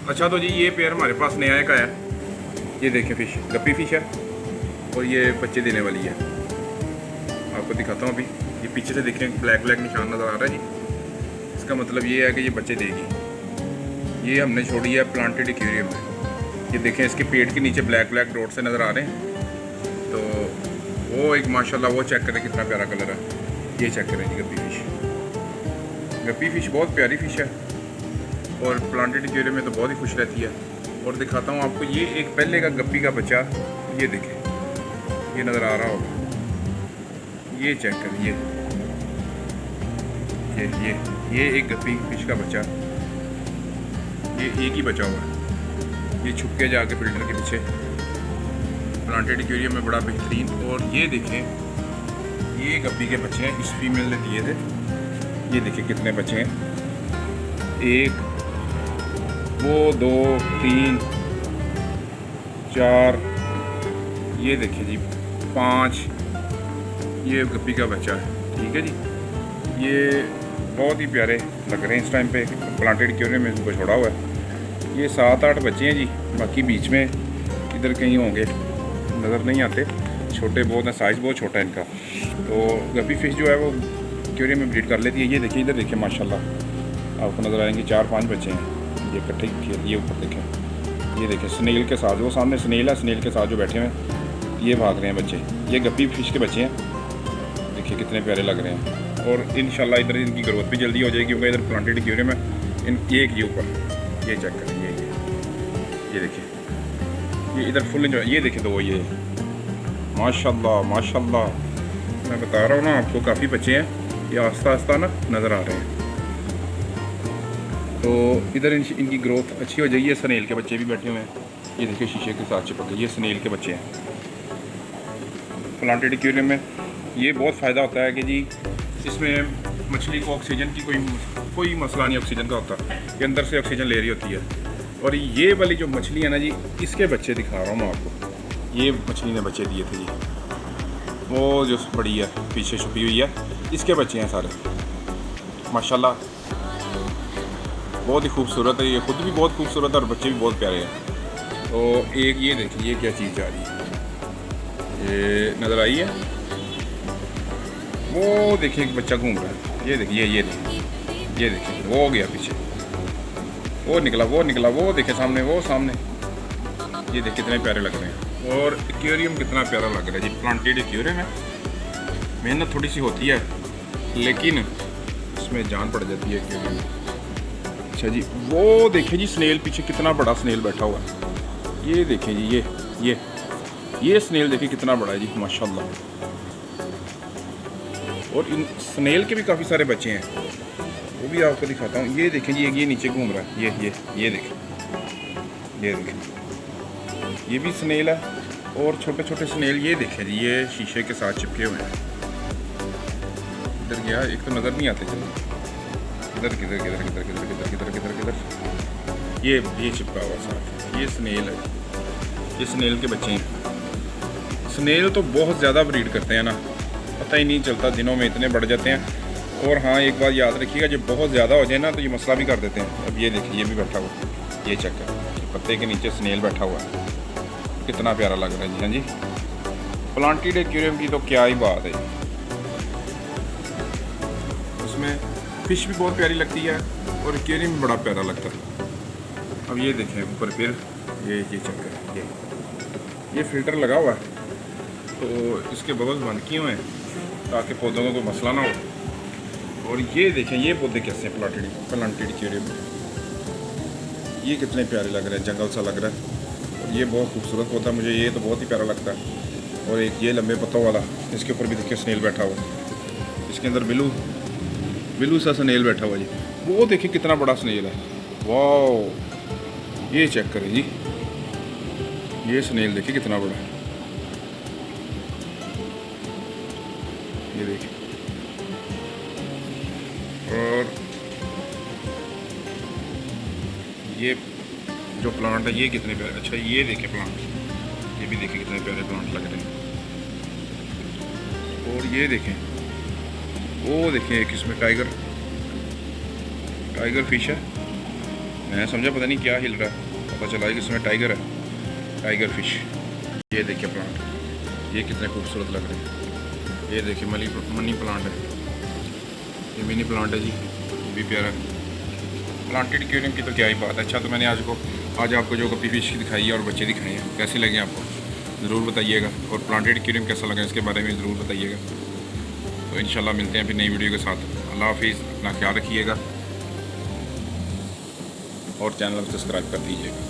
अच्छा तो जी ये पेयर हमारे पास नया एक आया, ये देखें फिश, गप्पी फिश है और ये बच्चे देने वाली है। आपको दिखाता हूँ अभी, ये पीछे से देखें ब्लैक ब्लैक निशान नज़र आ रहा है जी, इसका मतलब ये है कि ये बच्चे देगी। ये हमने छोड़ी है प्लांटेड एक्वेरियम में। ये देखें इसके पेट के नीचे ब्लैक ब्लैक डॉट से नज़र आ रहे हैं, तो वो एक माशाल्लाह वो चेक करें कितना प्यारा कलर है। ये चेक करें जी गप्पी फिश। गप्पी फिश बहुत प्यारी फिश है और प्लांटेड एक्वेरियम में तो बहुत ही खुश रहती है। और दिखाता हूँ आपको, ये एक पहले का गप्पी का बच्चा, ये देखें, ये नज़र आ रहा होगा, ये चेक करें, ये एक गप्पी फिश का बच्चा, ये एक ही बचा हुआ है, ये छुप के जाके फिल्टर के पीछे। प्लांटेड एक्वेरियम में बड़ा बेहतरीन। और ये देखें, ये गप्पी के बच्चे हैं, इस फीमेल ने दिए थे। ये देखिए कितने बच्चे हैं, एक, वो, 2, 3, 4, ये देखिए जी 5, ये गप्पी का बच्चा है। ठीक है जी, ये बहुत ही प्यारे लग रहे हैं इस टाइम पे। प्लांटेड एक्वेरियम में इनको छोड़ा हुआ है। ये 7-8 बच्चे हैं जी, बाकी बीच में इधर कहीं होंगे, नज़र नहीं आते, छोटे बहुत हैं, साइज़ बहुत छोटा है इनका। तो गप्पी फिश जो है वो एक्वेरियम में ब्रीड कर लेती है। ये देखिए, इधर देखिए माशाल्लाह आपको नज़र आएंगे 4-5 बच्चे हैं, ये इकट्ठे खेल, ये ऊपर देखें, ये देखें स्नेल के साथ, वो सामने स्नेल है, स्नेल के साथ जो बैठे हुए हैं ये भाग रहे हैं बच्चे, ये गप्पी फिश के बच्चे हैं। देखिए कितने प्यारे लग रहे हैं। और इंशाल्लाह इधर इनकी ग्रोथ भी जल्दी हो जाएगी, क्योंकि इधर प्लांटेड एक्वेरियम है। इन एक ये ऊपर, ये चेक करें, ये देखिए, ये इधर फुल इंजॉय, ये देखें, तो वो ये माशाल्लाह माशाल्लाह, मैं बता रहा हूँ ना आपको, काफ़ी बच्चे हैं, ये आस्ता आस्ता ना नज़र आ रहे हैं। तो इधर इनकी ग्रोथ अच्छी हो जाएगी। ये स्नेल के बच्चे भी बैठे हुए हैं, ये देखिए शीशे के साथ चिपक गए, ये स्नेल के बच्चे हैं। प्लांटेड एक्वेरियम में ये बहुत फ़ायदा होता है कि जी इसमें मछली को ऑक्सीजन की कोई मसला नहीं ऑक्सीजन का होता, ये अंदर से ऑक्सीजन ले रही होती है। और ये वाली जो मछली है ना जी, इसके बच्चे दिखा रहा हूँ मैं आपको, ये मछली ने बच्चे दिए थे जी, वो जो बड़ी है पीछे छुपी हुई है, इसके बच्चे हैं सारे माशाल्लाह, बहुत ही खूबसूरत है। ये खुद भी बहुत खूबसूरत है और बच्चे भी बहुत प्यारे हैं। तो एक ये देखिए, ये क्या चीज़ आ रही है, ये नज़र आई है, वो देखिए एक बच्चा घूम रहा है, ये देखिए, ये देखिए, वो हो गया पीछे, वो निकला, वो देखे सामने, वो सामने, ये देखिए कितने प्यारे लग रहे हैं। और एक्वेरियम कितना प्यारा लग रहा है जी, प्लांटेड एक्वेरियम है। मेहनत थोड़ी सी होती है लेकिन इसमें जान पड़ जाती है एक्वेरियम में। अच्छा जी, वो देखिए जी स्नेल, पीछे कितना बड़ा स्नेल बैठा हुआ है, ये देखिए जी, ये स्नेल देखिए कितना बड़ा है जी माशाल्लाह। और इन स्नेल के भी काफ़ी सारे बच्चे हैं, वो भी आपको दिखाता हूँ। ये देखें जी, ये नीचे घूम रहा है, ये देखें, ये भी स्नेल है। और छोटे छोटे स्नेल ये देखें जी, ये शीशे के साथ चिपके हुए हैं। इधर गया, एक तो नज़र नहीं आते चलिए, किधर, ये चिपका हुआ साथ, ये स्नेल है, ये स्नेल के बच्चे हैं। स्नेल तो बहुत ज़्यादा ब्रीड करते हैं ना, पता ही नहीं चलता, दिनों में इतने बढ़ जाते हैं। और हाँ एक बात याद रखिएगा, जब बहुत ज़्यादा हो जाए ना तो ये मसला भी कर देते हैं। अब ये देखिए, ये भी बैठा हुआ, ये चेक कर, पत्ते के नीचे स्नेल बैठा हुआ है, कितना प्यारा लग रहा है जी। हाँ जी, प्लांटेड एक्वेरियम की तो क्या ही बात है, उसमें फ़िश भी बहुत प्यारी लगती है और एक्वेरियम भी बड़ा प्यारा लगता है। अब ये देखें ऊपर फिर, ये चेक करें, ये फ़िल्टर लगा हुआ है, तो इसके बबल्स बंद किए हुए हैं ताकि पौधों को कोई मसला ना हो। और ये देखें, ये पौधे कैसे हैं प्लांटेड एक्वेरियम में, ये कितने प्यारे लग रहे हैं, जंगल सा लग रहा है। और ये बहुत खूबसूरत पौधा, मुझे ये तो बहुत ही प्यारा लगता है। और एक ये लंबे पत्तों वाला, इसके ऊपर भी देखिए स्नेल बैठा हुआ, इसके अंदर बिलू सा स्नेल बैठा हुआ जी, वो देखिए कितना बड़ा स्नेल है, वाह। ये चेक करें जी, ये स्नेल देखिए कितना बड़ा है, ये देखिए। और ये जो प्लांट है, ये कितने प्यारे, अच्छा ये देखिए प्लांट, ये भी देखिए कितने प्यारे प्लांट लग रहे हैं। और ये देखें, वो देखें एक इसमें टाइगर फिश है, मैं समझा पता नहीं क्या हिल रहा है, पता चला कि इसमें टाइगर है, टाइगर फिश। ये देखिए प्लांट, ये कितने खूबसूरत लग रहे हैं। ये देखिए मनी प्लांट है, ये मिनी प्लांट है जी, ये भी प्यारा है। प्लांटेड एक्वेरियम की तो क्या ही बात है। अच्छा तो मैंने आज आपको जो गप्पी फिश दिखाई है और बच्चे दिखाए हैं, कैसे लगे आपको ज़रूर बताइएगा। और प्लांटेड एक्वेरियम कैसा लगा इसके बारे में ज़रूर बताइएगा। तो इंशाल्लाह मिलते हैं फिर नई वीडियो के साथ। अल्लाह हाफिज़, अपना ख्याल रखिएगा और चैनल सब्सक्राइब कर दीजिएगा।